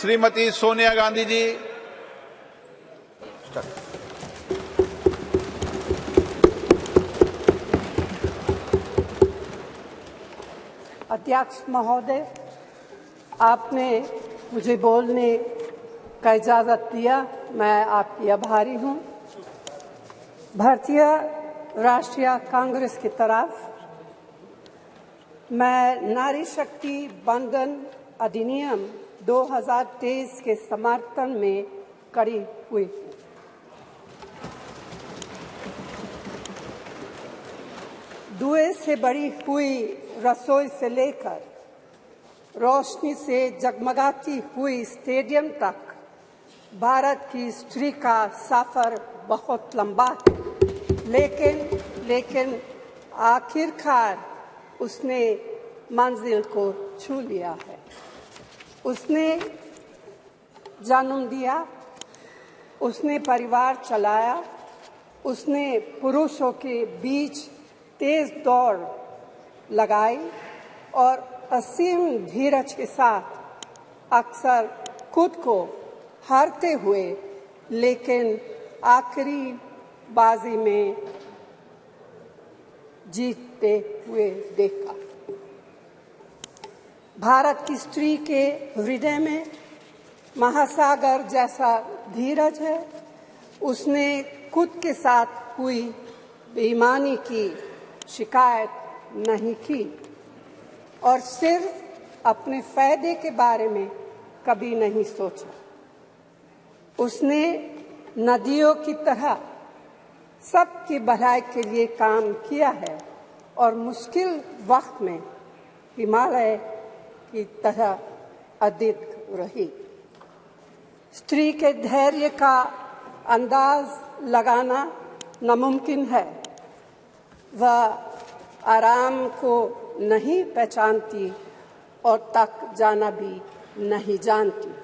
श्रीमती सोनिया गांधी जी। अध्यक्ष महोदय, आपने मुझे बोलने का इजाज़त दिया, मैं आपकी आभारी हूँ। भारतीय राष्ट्रीय कांग्रेस की तरफ मैं नारी शक्ति बंधन अधिनियम 2023 के समर्थन में खड़ी हुई हूँ। धुएं से भरी हुई रसोई से लेकर रोशनी से जगमगाती हुई स्टेडियम तक भारत की स्त्री का सफर बहुत लंबा है, लेकिन आखिरकार उसने मंजिल को छू लिया है। उसने जन्म दिया, उसने परिवार चलाया, उसने पुरुषों के बीच तेज दौड़ लगाई और असीम धीरज के साथ अक्सर खुद को हारते हुए लेकिन आखिरी बाजी में जीतते हुए देखा। भारत की स्त्री के हृदय में महासागर जैसा धीरज है। उसने खुद के साथ हुई बेईमानी की शिकायत नहीं की और सिर्फ अपने फायदे के बारे में कभी नहीं सोचा। उसने नदियों की तरह सबकी भलाई के लिए काम किया है और मुश्किल वक्त में हिमालय की तरह अडिग रही। स्त्री के धैर्य का अंदाज लगाना नामुमकिन है। वह आराम को नहीं पहचानती और तक जाना भी नहीं जानती।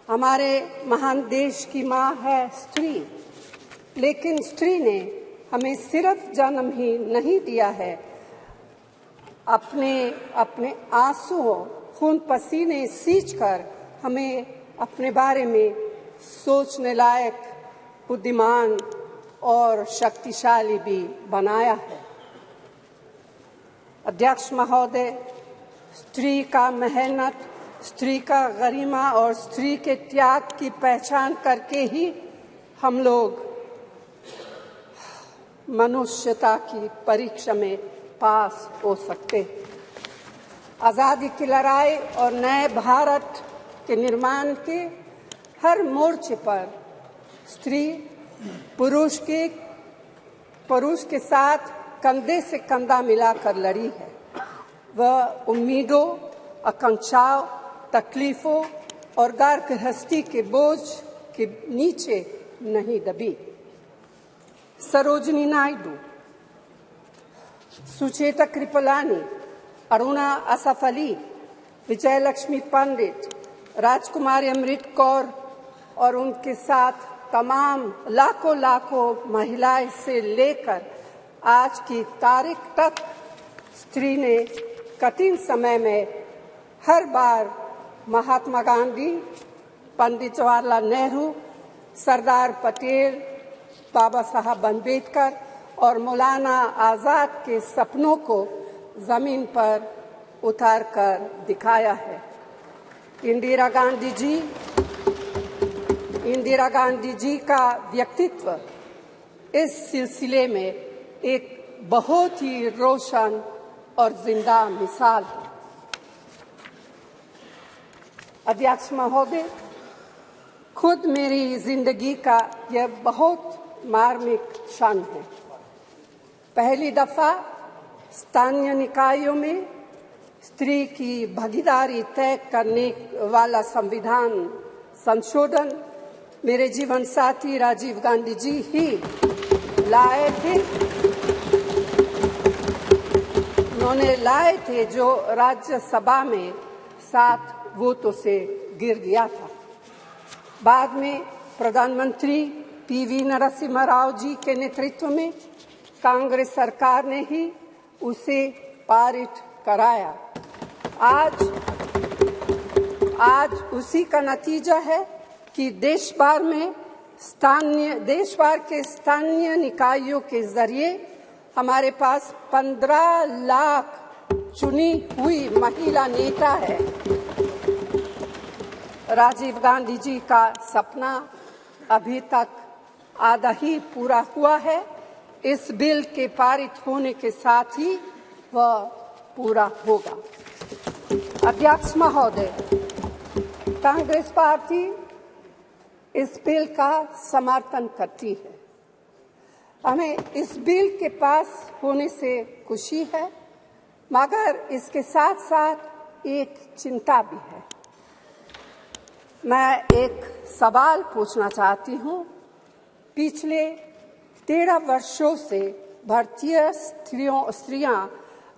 हमारे महान देश की माँ है स्त्री, लेकिन स्त्री ने हमें सिर्फ जन्म ही नहीं दिया है, अपने आंसुओं खून पसीने सींचकर हमें अपने बारे में सोचने लायक, बुद्धिमान और शक्तिशाली भी बनाया है। अध्यक्ष महोदय, स्त्री का मेहनत, स्त्री का गरिमा और स्त्री के त्याग की पहचान करके ही हम लोग मनुष्यता की परीक्षा में पास हो सकते हैं। आज़ादी की लड़ाई और नए भारत के निर्माण के हर मोर्चे पर स्त्री पुरुष के साथ कंधे से कंधा मिलाकर लड़ी है। वह उम्मीदों, आकांक्षाओं, तकलीफों और घर गृहस्थी के बोझ के नीचे नहीं दबी। सरोजिनी नायडू, सुचेता कृपलानी, अरुणा असफ अली, विजयलक्ष्मी पंडित, राजकुमारी अमृत कौर और उनके साथ तमाम लाखों महिलाएं से लेकर आज की तारीख तक स्त्री ने कठिन समय में हर बार महात्मा गांधी, पंडित जवाहरलाल नेहरू, सरदार पटेल, बाबा साहब अम्बेडकर और मौलाना आज़ाद के सपनों को जमीन पर उतार कर दिखाया है। इंदिरा गांधी जी का व्यक्तित्व इस सिलसिले में एक बहुत ही रोशन और जिंदा मिसाल है। अध्यक्ष महोदय, खुद मेरी जिंदगी का यह बहुत मार्मिक क्षण है। पहली दफा स्थानीय निकायों में स्त्री की भागीदारी तय करने वाला संविधान संशोधन मेरे जीवन साथी राजीव गांधी जी ही लाए थे। उन्होंने लाए थे जो राज्यसभा में 7 वोटों से गिर गया था। बाद में प्रधानमंत्री पीवी नरसिम्हा राव जी के नेतृत्व में कांग्रेस सरकार ने ही उसे पारित कराया। आज उसी का नतीजा है कि देश भर के स्थानीय निकायों के जरिए हमारे पास 15 लाख चुनी हुई महिला नेता है। राजीव गांधी जी का सपना अभी तक आधा ही पूरा हुआ है। इस बिल के पारित होने के साथ ही वह पूरा होगा। अध्यक्ष महोदय, कांग्रेस पार्टी इस बिल का समर्थन करती है। हमें इस बिल के पास होने से खुशी है, मगर इसके साथ साथ एक चिंता भी है। मैं एक सवाल पूछना चाहती हूँ। पिछले 13 वर्षों से भारतीय स्त्रियां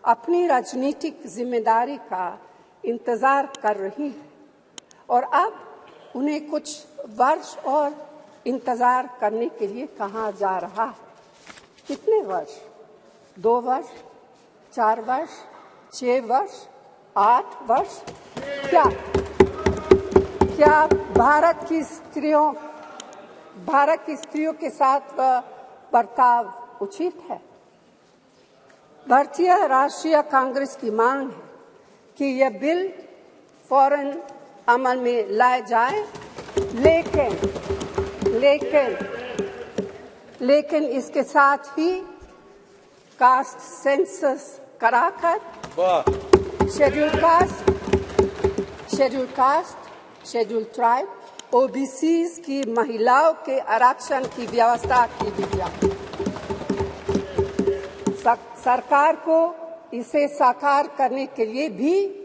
अपनी राजनीतिक जिम्मेदारी का इंतजार कर रही हैं और अब उन्हें कुछ वर्ष और इंतजार करने के लिए कहा जा रहा है। कितने वर्ष? 2 वर्ष, 4 वर्ष, 6 वर्ष, 8 वर्ष? क्या भारत की स्त्रियों के साथ बर्ताव उचित है? भारतीय राष्ट्रीय कांग्रेस की मांग है कि यह बिल फौरन अमल में लाया जाए, लेकिन इसके साथ ही कास्ट सेंसस कराकर schedule caste, schedule tribe, OBCs की महिलाओं के आरक्षण की व्यवस्था की गई। सरकार को इसे साकार करने के लिए भी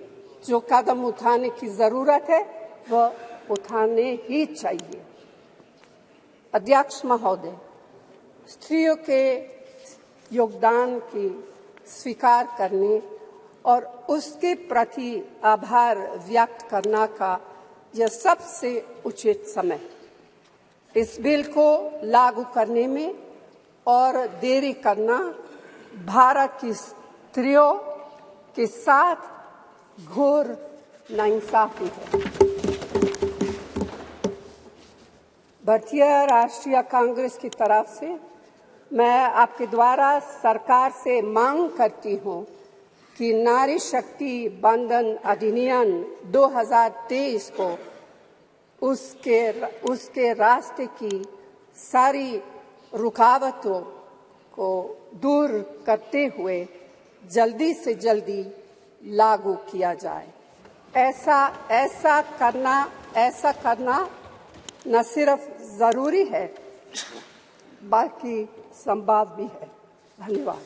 जो कदम उठाने की जरूरत है वह उठाने ही चाहिए। अध्यक्ष महोदय, स्त्रियों के योगदान की स्वीकार करने और उसके प्रति आभार व्यक्त करना का यह सबसे उचित समय। इस बिल को लागू करने में और देरी करना भारत की स्त्रियों के साथ घोर नाइंसाफी है। भारतीय राष्ट्रीय कांग्रेस की तरफ से मैं आपके द्वारा सरकार से मांग करती हूं कि नारी शक्ति बंधन अधिनियम 2023 को उसके रास्ते की सारी रुकावटों को दूर करते हुए जल्दी से जल्दी लागू किया जाए। ऐसा करना न सिर्फ जरूरी है बल्कि संभव भी है। धन्यवाद।